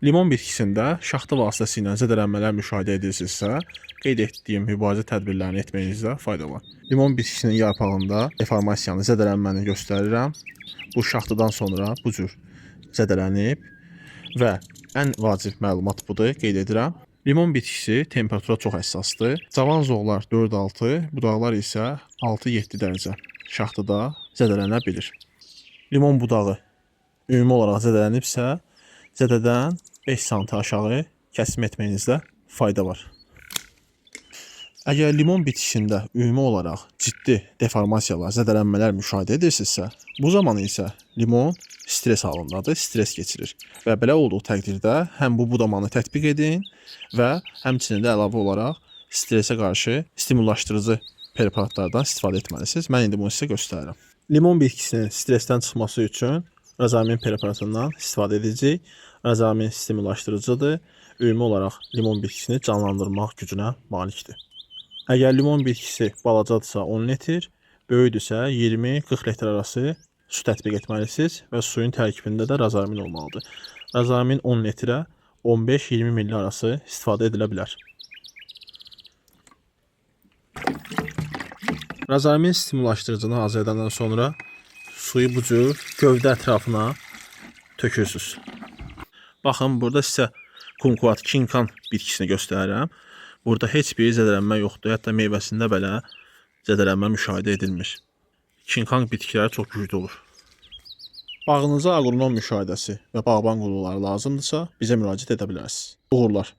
Limon bitkisində şaxta vasitəsilə zədələnmələr müşahidə edilirsə, qeyd etdiyim mübarizə tədbirlərini etməyinizdə fayda var. Limon bitkisinin yarpağında deformasiyanı, zədələnməni göstərirəm. Bu şaxtadan sonra bu cür zədələnib və ən vacib məlumat budur, qeyd edirəm. Limon bitkisi temperatura çox həssasdır. Cavan zoğlar 4-6, budaqlar isə 6-7 dərəcə şaxtada zədələnə bilir. Limon budağı ümumi olaraq zədələnibsə, zədədən 5 sm aşağı kəsim etməyinizdə fayda var. Əgər limon bitkisində ümumi olaraq ciddi deformasiyalar, zədələnmələr müşahidə edirsinizsə, bu zaman isə limon stres halındadır, stres keçirir. Və belə olduğu təqdirdə həm bu budamanı tətbiq edin və həmçinin də əlavə olaraq stresə qarşı stimullaşdırıcı preparatlardan istifadə etməlisiniz. Mən indi bunu sizə göstərirəm. Limon bitkisinin stresdən çıxması üçün razamin preparatından istifadə edəcəyik. Razamin stimullaşdırıcıdır. Ümumi olaraq limon bitkisini canlandırmaq gücünə malikdir. Əgər limon bitkisi balacadırsa 10 litr, böyüdürsə 20-40 litr arası su tətbiq etməlisiniz və suyun tərkibində də razamin olmalıdır. Razamin 10 litrə 15-20 ml arası istifadə edilə bilər. Razamin stimullaşdırıcını hazır edəndən sonra suyu bu cür gövdə ətrafına tökürsünüz. Baxın, burada sizə kumquat kinkan bitkisini göstərirəm. Burada heç bir zədələnmə yoxdur. Hətta meyvəsində belə zədələnmə müşahidə edilmiş. Kinkan bitkiləri çox güclü olur. Bağınıza aqronom müşahidəsi və bağban quruluları lazımdırsa, bizə müraciət edə bilərsiniz. Uğurlar.